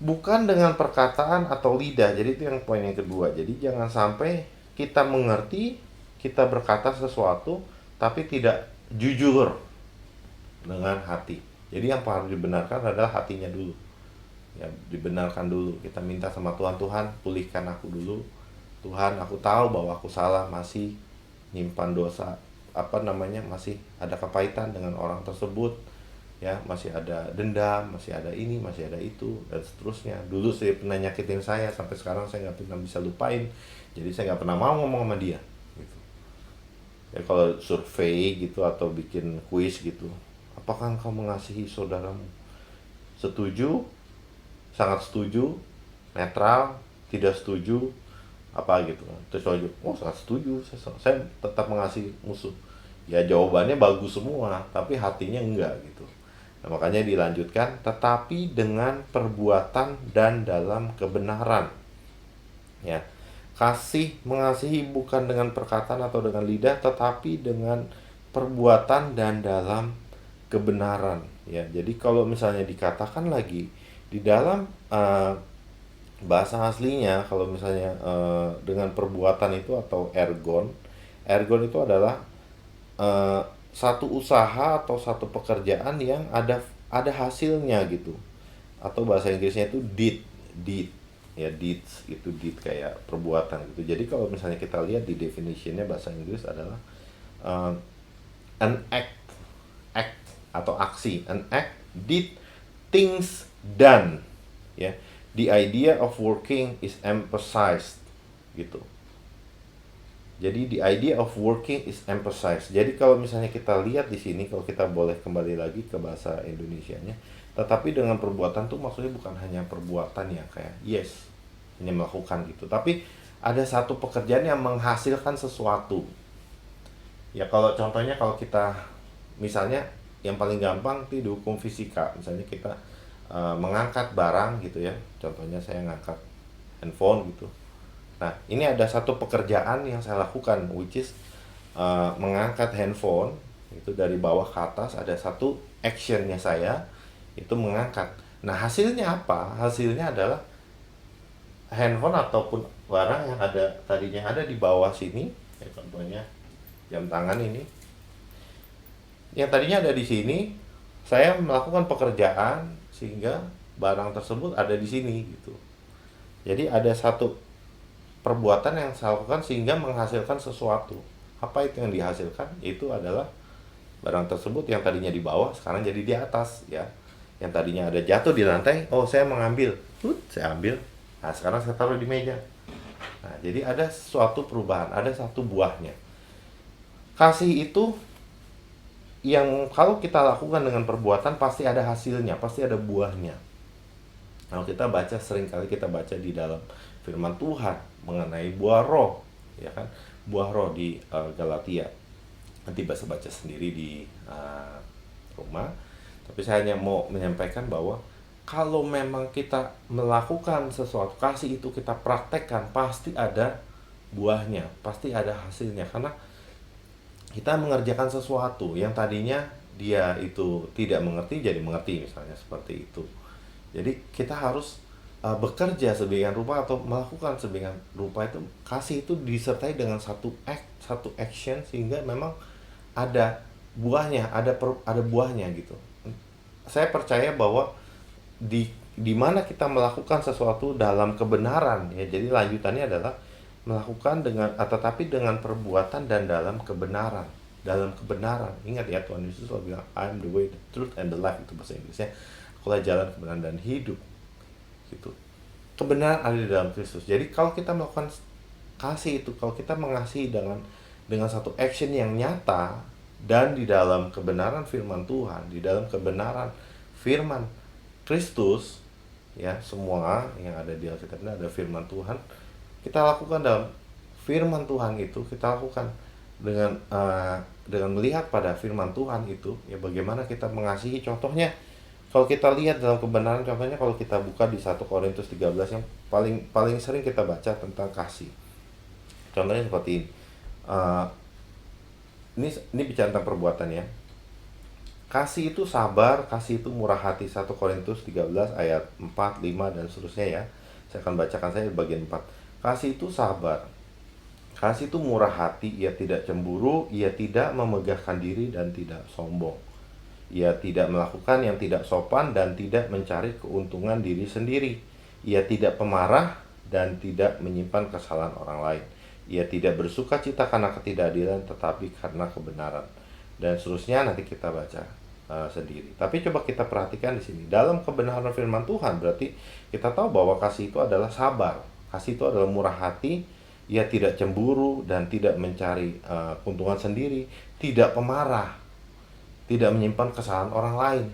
bukan dengan perkataan atau lidah. Jadi itu yang poin yang kedua. Jadi jangan sampai kita mengerti, kita berkata sesuatu tapi tidak jujur dengan hati. Jadi yang harus dibenarkan adalah hatinya dulu. Ya, dibenarkan dulu. Kita minta sama Tuhan, Tuhan pulihkan aku dulu. Tuhan, aku tahu bahwa aku salah, masih nyimpan dosa, masih ada kepahitan dengan orang tersebut. Ya, masih ada dendam, masih ada ini, masih ada itu, dan seterusnya. Dulu saya pernah nyakitin saya, sampai sekarang saya nggak pernah bisa lupain. Jadi saya nggak pernah mau ngomong sama dia. Gitu. Ya, kalau survei gitu atau bikin kuis gitu, apakah engkau mengasihi saudaramu? Setuju, sangat setuju, netral, tidak setuju, apa gitu. Terus sangat setuju, saya tetap mengasihi musuh. Ya, jawabannya bagus semua, tapi hatinya enggak gitu. Nah, makanya dilanjutkan, tetapi dengan perbuatan dan dalam kebenaran. Ya, mengasihi bukan dengan perkataan atau dengan lidah, tetapi dengan perbuatan dan dalam kebenaran. Ya, jadi kalau misalnya dikatakan lagi di dalam bahasa aslinya, kalau misalnya dengan perbuatan itu atau ergon itu adalah satu usaha atau satu pekerjaan yang ada hasilnya gitu, atau bahasa Inggrisnya itu deed ya, deeds itu deed kayak perbuatan gitu. Jadi kalau misalnya kita lihat di definitionnya bahasa Inggris adalah an act atau aksi, an act, deed, things done ya. The idea of working is emphasized gitu. Jadi the idea of working is emphasized. Jadi kalau misalnya kita lihat di sini, kalau kita boleh kembali lagi ke bahasa Indonesianya, tetapi dengan perbuatan tuh maksudnya bukan hanya perbuatan yang kayak yes, hanya melakukan gitu, tapi ada satu pekerjaan yang menghasilkan sesuatu. Ya, kalau contohnya kalau kita misalnya yang paling gampang itu di hukum fisika, misalnya kita mengangkat barang gitu ya. Contohnya saya ngangkat handphone gitu. Nah, ini ada satu pekerjaan yang saya lakukan, which is mengangkat handphone itu dari bawah ke atas. Ada satu actionnya saya, itu mengangkat. Nah, hasilnya apa? Hasilnya adalah handphone ataupun barang yang tadinya ada di bawah sini, ya, contohnya jam tangan ini, yang tadinya ada di sini, saya melakukan pekerjaan sehingga barang tersebut ada di sini gitu. Jadi ada satu perbuatan yang saya lakukan sehingga menghasilkan sesuatu. Apa itu yang dihasilkan? Itu adalah barang tersebut yang tadinya di bawah sekarang jadi di atas ya. Yang tadinya ada jatuh di lantai, saya mengambil, saya ambil. Nah, sekarang saya taruh di meja. Nah, jadi ada suatu perubahan, ada satu buahnya. Kasih itu yang kalau kita lakukan dengan perbuatan pasti ada hasilnya, pasti ada buahnya. Kalau kita baca, seringkali kita baca di dalam firman Tuhan mengenai buah roh, ya kan? Buah roh di Galatia. Nanti baca sendiri di rumah. Tapi saya hanya mau menyampaikan bahwa kalau memang kita melakukan sesuatu, kasih itu kita praktekkan, pasti ada buahnya, pasti ada hasilnya. Karena kita mengerjakan sesuatu yang tadinya dia itu tidak mengerti jadi mengerti, misalnya seperti itu. Jadi kita harus bekerja sedemikian rupa atau melakukan sedemikian rupa, itu kasih itu disertai dengan satu action sehingga memang ada buahnya, ada buahnya gitu. Saya percaya bahwa di mana kita melakukan sesuatu dalam kebenaran ya. Jadi lanjutannya adalah melakukan tetapi dengan perbuatan dan dalam kebenaran. Dalam kebenaran. Ingat ya, Tuhan Yesus selalu bilang, I am the way, the truth, and the life. Itu bahasa Inggrisnya. Akulah jalan, kebenaran, dan hidup. Gitu. Kebenaran ada di dalam Kristus. Jadi kalau kita melakukan kasih itu, kalau kita mengasihi dengan satu action yang nyata dan di dalam kebenaran firman Tuhan, di dalam kebenaran firman Kristus, ya, semua yang ada di Alkitab ini ada firman Tuhan, kita lakukan dalam firman Tuhan itu, kita lakukan dengan melihat pada firman Tuhan itu, ya, bagaimana kita mengasihi. Contohnya kalau kita lihat dalam kebenaran, contohnya kalau kita buka di 1 Korintus 13 yang paling sering kita baca tentang kasih. Contohnya seperti ini. Ini bicara tentang perbuatan, ya. Kasih itu sabar, kasih itu murah hati. 1 Korintus 13 ayat 4, 5 dan seterusnya, ya. Saya akan bacakan saya di bagian 4. Kasih itu sabar. Kasih itu murah hati, ia tidak cemburu, ia tidak memegahkan diri dan tidak sombong. Ia tidak melakukan yang tidak sopan dan tidak mencari keuntungan diri sendiri. Ia tidak pemarah dan tidak menyimpan kesalahan orang lain. Ia tidak bersuka cita karena ketidakadilan, tetapi karena kebenaran. Dan seterusnya nanti kita baca sendiri. Tapi coba kita perhatikan di sini. Dalam kebenaran firman Tuhan, berarti kita tahu bahwa kasih itu adalah sabar. Kasih itu adalah murah hati. Ia tidak cemburu dan tidak mencari keuntungan sendiri. Tidak pemarah. Tidak menyimpan kesalahan orang lain,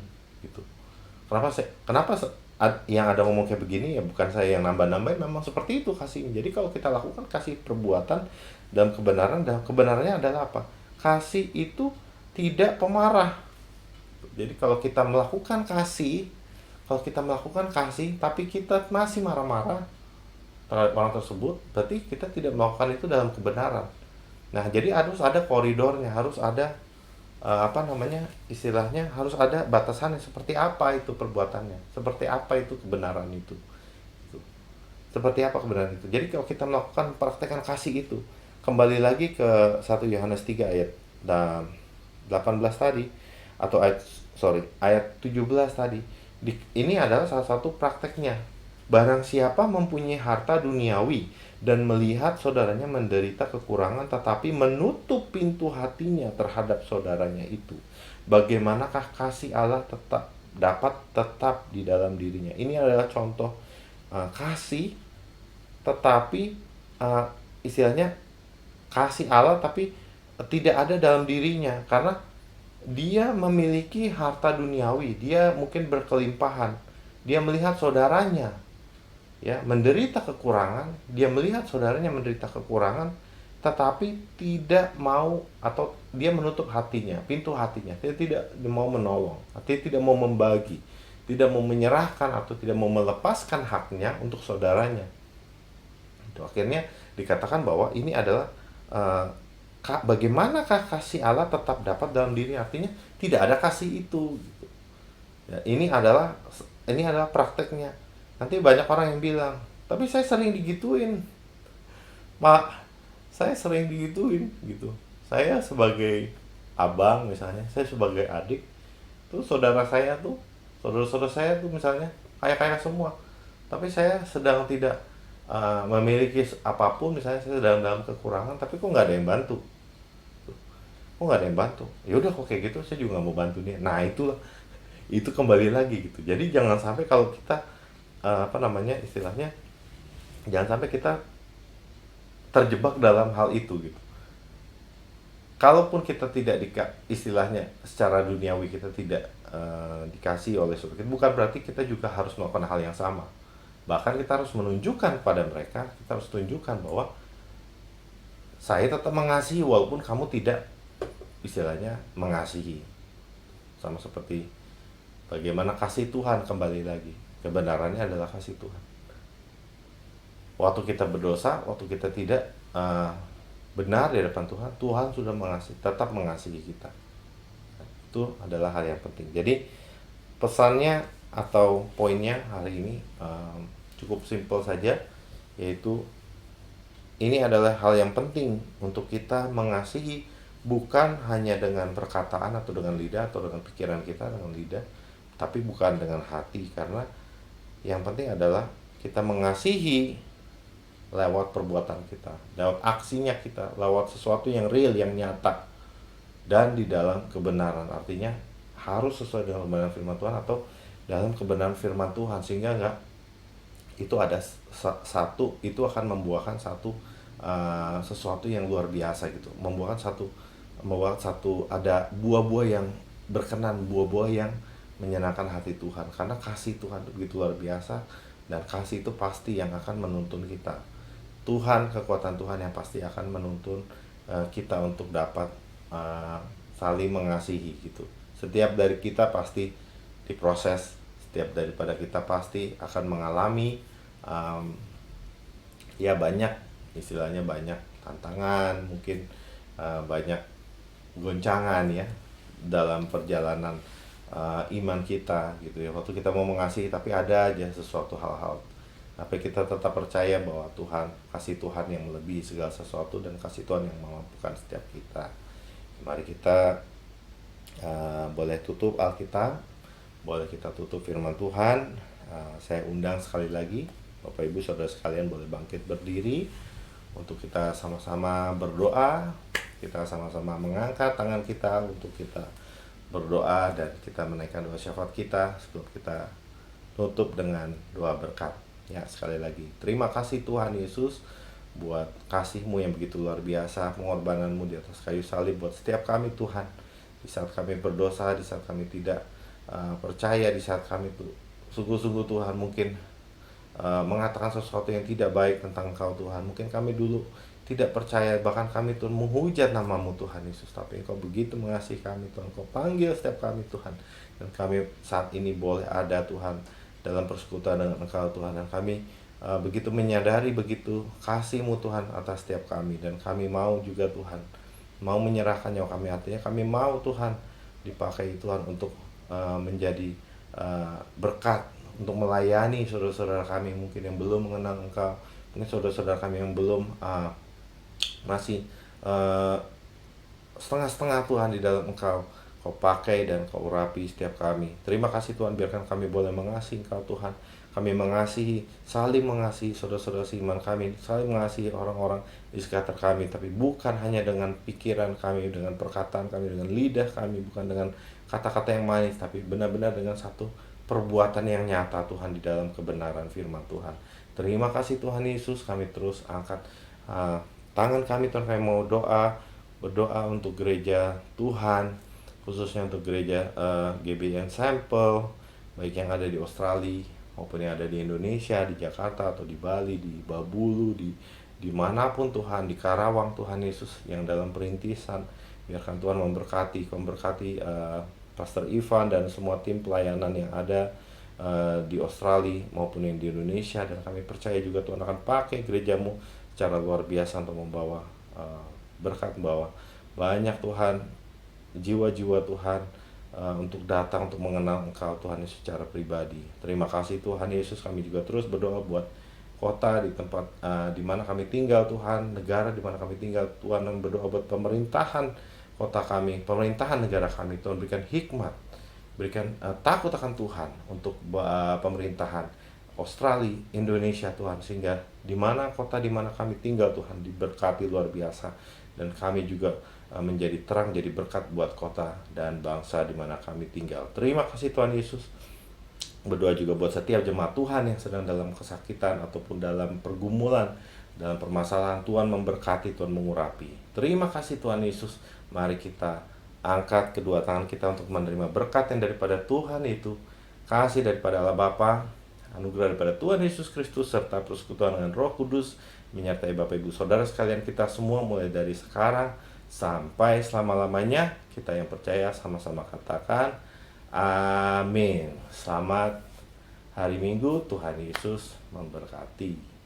gitu. Kenapa yang ada ngomong kayak begini, ya bukan saya yang nambah-nambahin, memang seperti itu kasih. Jadi kalau kita lakukan kasih perbuatan dalam kebenaran, dan kebenarannya adalah apa? Kasih itu tidak pemarah. Jadi kalau kita melakukan kasih, tapi kita masih marah-marah terhadap orang tersebut, berarti kita tidak melakukan itu dalam kebenaran. Nah, jadi harus ada koridornya, harus ada istilahnya harus ada batasannya. Seperti apa itu perbuatannya, seperti apa itu kebenaran itu, seperti apa kebenaran itu. Jadi kalau kita melakukan praktekan kasih itu, kembali lagi ke 1 Yohanes 3 ayat 18 tadi, atau ayat 17 tadi, ini adalah salah satu prakteknya. Barang siapa mempunyai harta duniawi dan melihat saudaranya menderita kekurangan tetapi menutup pintu hatinya terhadap saudaranya itu, bagaimanakah kasih Allah dapat tetap di dalam dirinya? Ini adalah contoh kasih, tetapi istilahnya kasih Allah tapi tidak ada dalam dirinya, karena dia memiliki harta duniawi, dia mungkin berkelimpahan, dia melihat saudaranya, ya, menderita kekurangan, dia melihat saudaranya menderita kekurangan, tetapi tidak mau, atau dia menutup hatinya, pintu hatinya, dia tidak mau menolong, artinya tidak mau membagi, tidak mau menyerahkan atau tidak mau melepaskan haknya untuk saudaranya. Itu akhirnya dikatakan bahwa ini adalah bagaimanakah kasih Allah tetap dapat dalam diri, artinya tidak ada kasih itu, gitu. Ya, ini adalah prakteknya. Nanti banyak orang yang bilang, tapi saya sering digituin, Pak, saya sering digituin, gitu. Saya sebagai abang misalnya, saya sebagai adik, tuh saudara saya tuh, saudara-saudara saya tuh misalnya kaya-kaya semua, tapi saya sedang tidak memiliki apapun, misalnya saya sedang dalam kekurangan, tapi kok nggak ada yang bantu, ya udah kok kayak gitu, saya juga nggak mau bantu dia. Nah itulah, itu kembali lagi gitu. Jadi jangan sampai kalau kita istilahnya jangan sampai kita terjebak dalam hal itu, gitu. Kalaupun kita tidak istilahnya secara duniawi kita tidak dikasih oleh saudara kita, bukan berarti kita juga harus melakukan hal yang sama. Bahkan kita harus menunjukkan pada mereka, kita harus tunjukkan bahwa saya tetap mengasihi walaupun kamu tidak istilahnya mengasihi. Sama seperti bagaimana kasih Tuhan, kembali lagi. Kebenarannya adalah kasih Tuhan. Waktu kita berdosa, waktu kita tidak benar di depan Tuhan, Tuhan sudah tetap mengasihi kita. Itu adalah hal yang penting. Jadi pesannya atau poinnya hari ini cukup simpel saja, yaitu ini adalah hal yang penting untuk kita mengasihi, bukan hanya dengan perkataan atau dengan lidah atau dengan pikiran kita dengan lidah, tapi bukan dengan hati, karena yang penting adalah kita mengasihi lewat perbuatan kita, lewat aksinya kita, lewat sesuatu yang real, yang nyata, dan di dalam kebenaran. Artinya harus sesuai dengan kebenaran firman Tuhan atau dalam kebenaran firman Tuhan, sehingga itu ada itu akan membuahkan satu sesuatu yang luar biasa gitu, membawa satu ada buah-buah yang berkenan, buah-buah yang menyenangkan hati Tuhan, karena kasih Tuhan itu begitu luar biasa, dan kasih itu pasti yang akan menuntun kita. Tuhan, kekuatan Tuhan yang pasti akan menuntun kita untuk dapat saling mengasihi gitu. Setiap dari kita pasti diproses, setiap daripada kita pasti akan mengalami ya banyak, istilahnya banyak tantangan, mungkin banyak goncangan ya dalam perjalanan iman kita gitu ya. Waktu kita mau mengasihi tapi ada aja sesuatu hal-hal, tapi kita tetap percaya bahwa Tuhan, kasih Tuhan yang melebihi segala sesuatu, dan kasih Tuhan yang memampukan setiap kita. Mari kita boleh tutup Alkitab, boleh kita tutup firman Tuhan. Saya undang sekali lagi Bapak Ibu Saudara sekalian boleh bangkit berdiri untuk kita sama-sama berdoa. Kita sama-sama mengangkat tangan kita untuk kita berdoa, dan kita menaikkan doa syafaat kita sebelum kita tutup dengan doa berkat. Ya, sekali lagi, terima kasih Tuhan Yesus buat kasih-Mu yang begitu luar biasa, pengorbanan-Mu di atas kayu salib buat setiap kami Tuhan. Di saat kami berdosa, di saat kami tidak percaya, di saat kami tuh sungguh-sungguh Tuhan mungkin mengatakan sesuatu yang tidak baik tentang Engkau Tuhan. Mungkin kami dulu tidak percaya, bahkan kami Tuhan menghujat nama-Mu Tuhan Yesus, tapi Engkau begitu mengasihi kami Tuhan. Engkau panggil setiap kami Tuhan, dan kami saat ini boleh ada Tuhan dalam persekutuan dengan Engkau Tuhan, dan kami begitu menyadari begitu kasih-Mu Tuhan atas setiap kami, dan kami mau juga Tuhan mau menyerahkan nyawa kami, artinya kami mau Tuhan dipakai Tuhan untuk menjadi berkat, untuk melayani saudara-saudara kami mungkin yang belum mengenal Engkau, mungkin saudara-saudara kami yang belum masih setengah-setengah Tuhan di dalam Engkau. Kau pakai dan Kau urapi setiap kami. Terima kasih Tuhan, biarkan kami boleh mengasihi Engkau Tuhan. Kami mengasihi, saling mengasihi saudara-saudara seiman kami, saling mengasihi orang-orang di sekitar kami, tapi bukan hanya dengan pikiran kami, dengan perkataan kami, dengan lidah kami, bukan dengan kata-kata yang manis, tapi benar-benar dengan satu perbuatan yang nyata Tuhan di dalam kebenaran firman Tuhan. Terima kasih Tuhan Yesus, kami terus angkat tangan kami Tuhan, kami mau berdoa untuk gereja Tuhan, khususnya untuk gereja GBN Sampel, baik yang ada di Australia maupun yang ada di Indonesia, di Jakarta atau di Bali, di Babulu, dimanapun Tuhan, di Karawang Tuhan Yesus yang dalam perintisan. Biarkan Tuhan memberkati Pastor Ivan dan semua tim pelayanan yang ada di Australia maupun yang di Indonesia, dan kami percaya juga Tuhan akan pakai gereja-Mu secara luar biasa untuk membawa berkat, membawa banyak Tuhan jiwa-jiwa Tuhan untuk datang untuk mengenal Engkau Tuhan Yesus secara pribadi. Terima kasih Tuhan Yesus, kami juga terus berdoa buat kota di tempat di mana kami tinggal Tuhan, negara di mana kami tinggal Tuhan, dan berdoa buat pemerintahan kota kami, pemerintahan negara kami Tuhan, berikan hikmat, berikan takut akan Tuhan untuk pemerintahan Australia, Indonesia Tuhan, sehingga di mana kota di mana kami tinggal Tuhan diberkati luar biasa, dan kami juga menjadi terang, jadi berkat buat kota dan bangsa di mana kami tinggal. Terima kasih Tuhan Yesus. Berdoa juga buat setiap jemaat Tuhan yang sedang dalam kesakitan ataupun dalam pergumulan, dalam permasalahan. Tuhan memberkati, Tuhan mengurapi. Terima kasih Tuhan Yesus. Mari kita angkat kedua tangan kita untuk menerima berkat yang daripada Tuhan itu, kasih daripada Allah Bapa, anugerah daripada Tuhan Yesus Kristus, serta persekutuan dengan Roh Kudus menyertai Bapak Ibu Saudara sekalian kita semua, mulai dari sekarang sampai selama-lamanya. Kita yang percaya sama-sama katakan amin. Selamat hari Minggu, Tuhan Yesus memberkati.